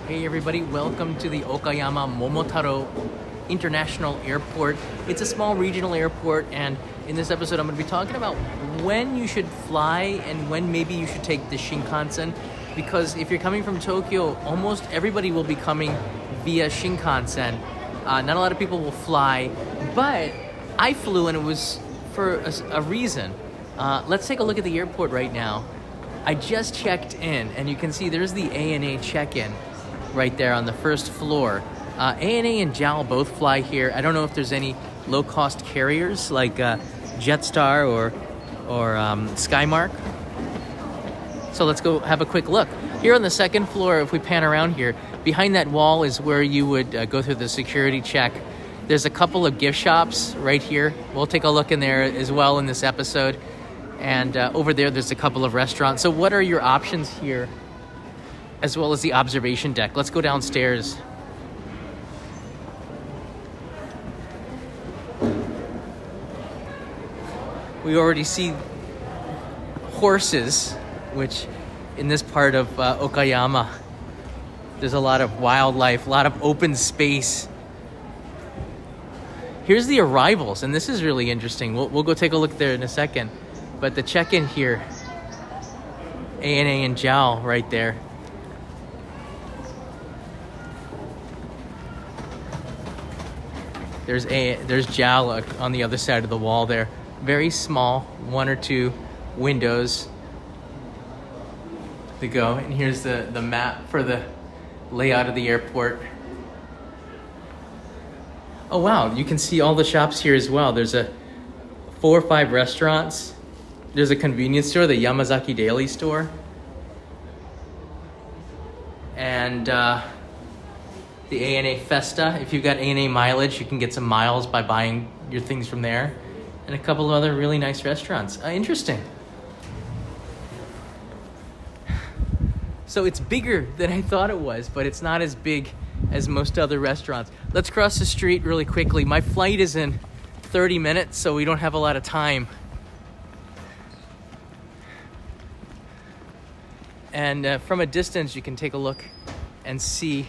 Hey everybody, welcome to the Okayama Momotaro International Airport. It's a small regional airport, and in this episode I'm going to be talking about when you should fly and when maybe you should take the Shinkansen, because if you're coming from Tokyo, almost everybody will be coming via Shinkansen. Not a lot of people will fly, but I flew and it was for a reason. Let's take a look at the airport right now. I just checked in, and you can see there's the ANA check-in right there on the first floor. ANA and JAL both fly here. I don't know if there's any low-cost carriers like Jetstar or Skymark. So let's go have a quick look. Here on the second floor, if we pan around here, behind that wall is where you would go through the security check. There's a couple of gift shops right here. We'll take a look in there as well in this episode. And over there's a couple of restaurants. So what are your options here, as well as the observation deck? Let's go downstairs. We already see horses, which in this part of Okayama, there's a lot of wildlife, a lot of open space. Here's the arrivals, and this is really interesting. We'll go take a look there in a second. But the check-in here, ANA and JAL right there. There's JAL on the other side of the wall there. Very small, one or two windows to go. And here's the map for the layout of the airport. Oh wow, you can see all the shops here as well. There's 4 or 5 restaurants. There's a convenience store, the Yamazaki Daily Store. And the ANA Festa. If you've got ANA mileage, you can get some miles by buying your things from there. And a couple of other really nice restaurants. Interesting. So it's bigger than I thought it was, but it's not as big as most other restaurants. Let's cross the street really quickly. My flight is in 30 minutes, so we don't have a lot of time. And from a distance, you can take a look and see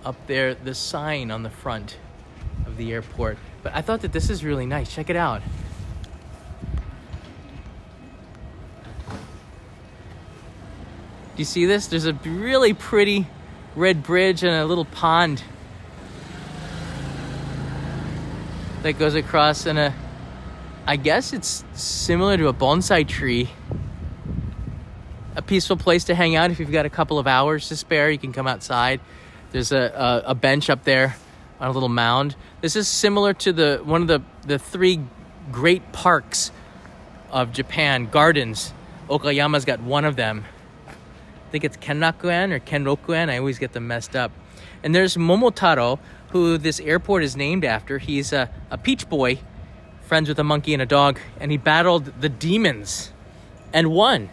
up there the sign on the front of the airport. But I thought that this is really nice. Check it out. Do you see this? There's a really pretty red bridge and a little pond that goes across, and I guess it's similar to a bonsai tree. A peaceful place to hang out if you've got a couple of hours to spare. You can come outside. There's a bench up there on a little mound. This is similar to one of the 3 great parks of Japan, gardens. Okayama's got one of them. I think it's Kenrakuen or Kenrokuen. I always get them messed up. And there's Momotaro, who this airport is named after. He's a peach boy, friends with a monkey and a dog, and he battled the demons and won.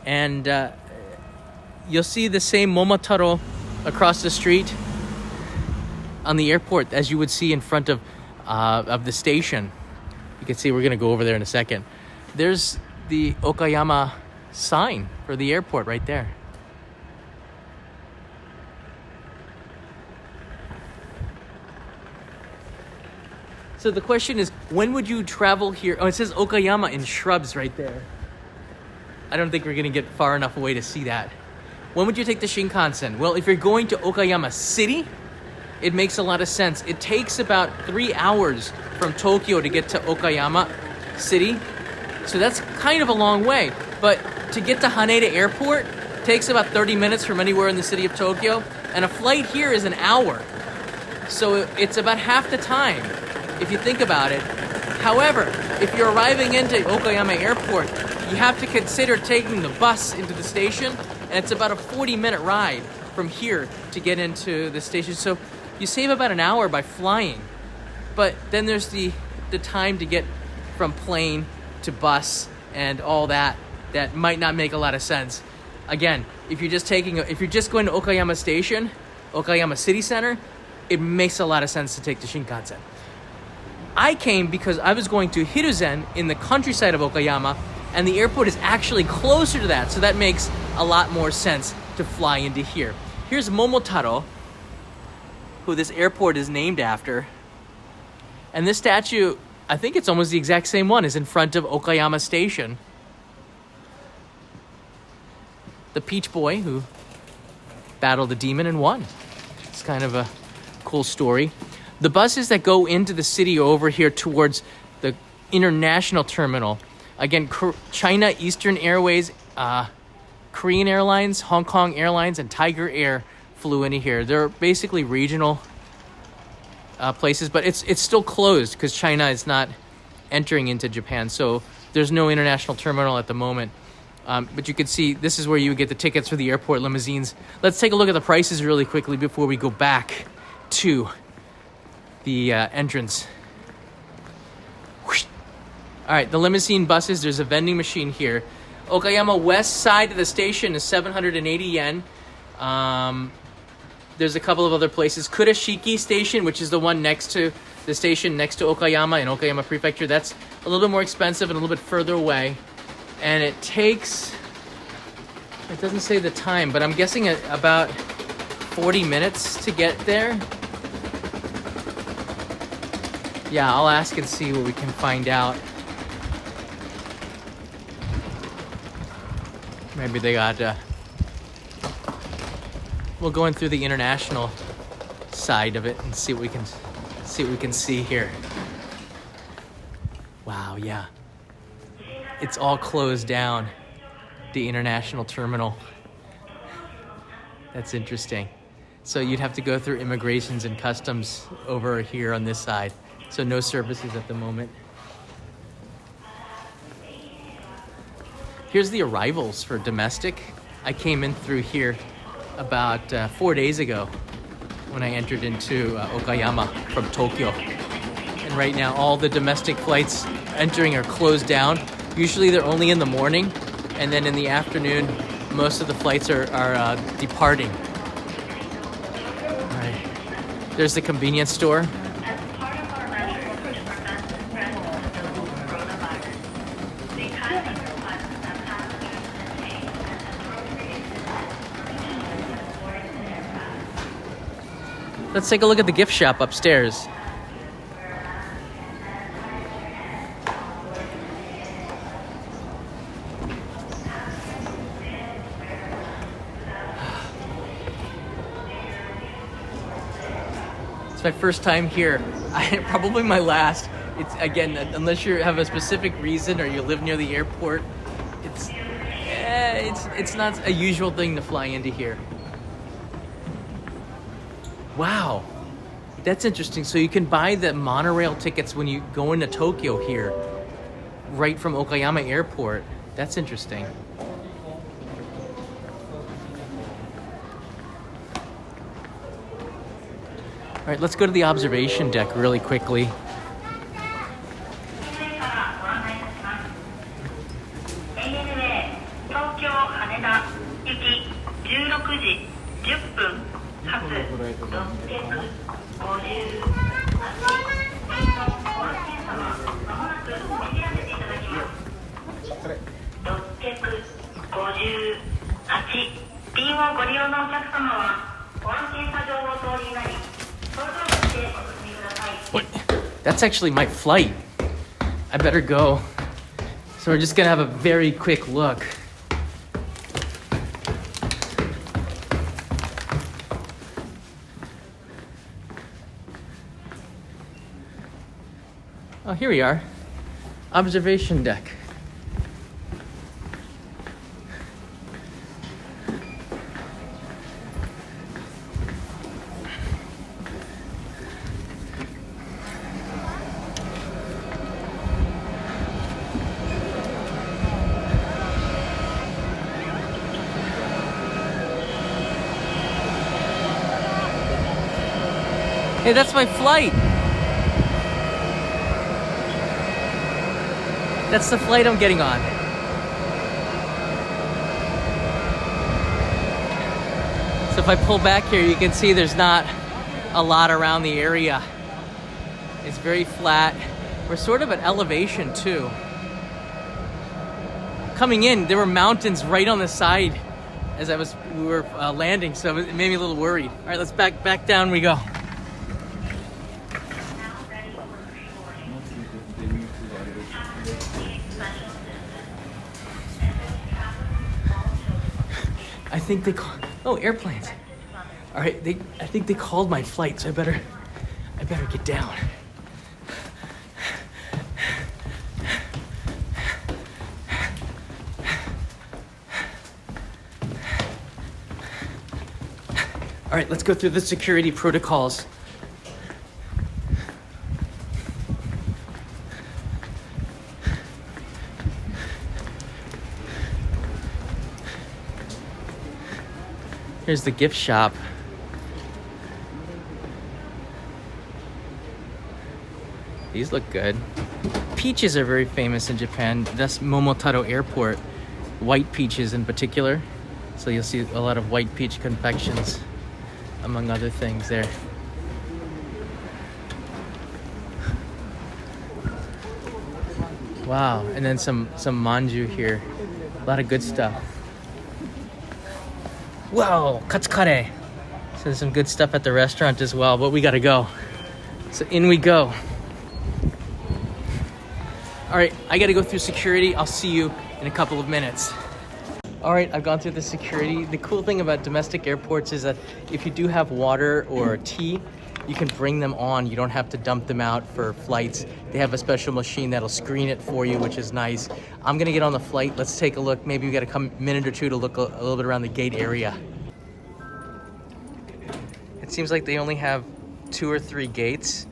And you'll see the same Momotaro across the street on the airport as you would see in front of the station. You can see we're going to go over there in a second. There's the Okayama sign for the airport right there. So the question is, when would you travel here? Oh, it says Okayama in shrubs right there. I don't think we're going to get far enough away to see that. When would you take the Shinkansen? Well, if you're going to Okayama City, it makes a lot of sense. It takes about 3 hours from Tokyo to get to Okayama City. So that's kind of a long way. But to get to Haneda Airport takes about 30 minutes from anywhere in the city of Tokyo. And a flight here is an hour. So it's about half the time, if you think about it. However, if you're arriving into Okayama Airport, you have to consider taking the bus into the station, and it's about a 40-minute ride from here to get into the station. So you save about an hour by flying. But then there's the time to get from plane to bus and all that might not make a lot of sense. Again, if you're just going to Okayama Station, Okayama City Center, it makes a lot of sense to take the Shinkansen. I came because I was going to Hiruzen in the countryside of Okayama, and the airport is actually closer to that, so that makes a lot more sense to fly into here. Here's Momotaro, who this airport is named after. And this statue, I think it's almost the exact same one, is in front of Okayama Station. The Peach Boy who battled a demon and won. It's kind of a cool story. The buses that go into the city over here towards the international terminal. Again, China Eastern Airways, Korean Airlines, Hong Kong Airlines, and Tiger Air flew into here. They're basically regional places, but it's still closed because China is not entering into Japan. So there's no international terminal at the moment. But you can see this is where you would get the tickets for the airport limousines. Let's take a look at the prices really quickly before we go back to the entrance. Whoosh. All right, the limousine buses, there's a vending machine here. Okayama west side of the station is 780 yen. There's a couple of other places. Kurashiki Station, which is the one next to the station next to Okayama in Okayama Prefecture. That's a little bit more expensive and a little bit further away. And it takes, it doesn't say the time, but I'm guessing about 40 minutes to get there. Yeah, I'll ask and see what we can find out. Maybe they got, we'll go in through the international side of it and see what we can see here. Wow, yeah. It's all closed down, the international terminal. That's interesting. So you'd have to go through immigrations and customs over here on this side. So no services at the moment. Here's the arrivals for domestic. I came in through here about 4 days ago when I entered into Okayama from Tokyo. And right now all the domestic flights entering are closed down. Usually they're only in the morning, and then in the afternoon, most of the flights are departing. All right. There's the convenience store. Let's take a look at the gift shop upstairs. It's my first time here. Probably my last. It's again, unless you have a specific reason or you live near the airport, it's not a usual thing to fly into here. Wow, that's interesting. So you can buy the monorail tickets when you go into Tokyo here, right from Okayama Airport. That's interesting. All right, let's go to the observation deck really quickly. What? That's actually my flight. I better go. So we're just gonna have a very quick look. Oh, here we are. Observation deck. Hey, that's my flight. That's the flight I'm getting on. So if I pull back here, you can see there's not a lot around the area. It's very flat. We're sort of at elevation too. Coming in, there were mountains right on the side as we were landing, so it made me a little worried. All right, let's back down we go. I think they call. Oh, airplanes. All right, I think they called my flight, so I better get down. All right, let's go through the security protocols. Here's the gift shop. These look good. Peaches are very famous in Japan. That's Momotaro Airport. White peaches in particular. So you'll see a lot of white peach confections, among other things there. Wow, and then some manju here. A lot of good stuff. Whoa, katsukare. So there's some good stuff at the restaurant as well, but we gotta go. So in we go. All right, I gotta go through security. I'll see you in a couple of minutes. All right, I've gone through the security. The cool thing about domestic airports is that if you do have water or tea, you can bring them on. You don't have to dump them out for flights. They have a special machine that'll screen it for you, which is nice. I'm gonna get on the flight. Let's take a look. Maybe we got a minute or two to look a little bit around the gate area. It seems like they only have 2 or 3 gates.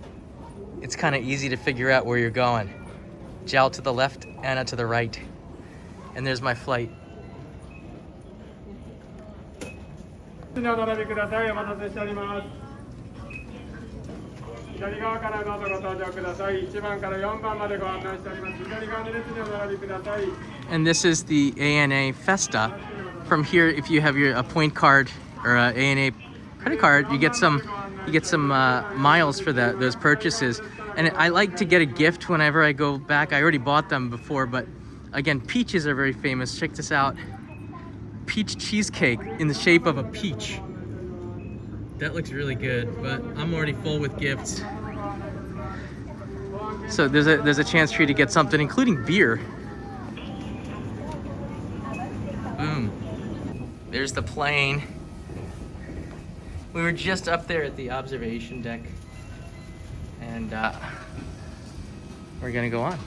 It's kind of easy to figure out where you're going. Jiao to the left, Anna to the right. And there's my flight. And this is the ANA Festa. From here, if you have a point card or a ANA credit card, you get some miles for those purchases. And I like to get a gift whenever I go back. I already bought them before, but again, peaches are very famous. Check this out. Peach cheesecake in the shape of a peach. That looks really good, but I'm already full with gifts. So there's a chance for you to get something, including beer. Boom. There's the plane. We were just up there at the observation deck, and we're gonna go on.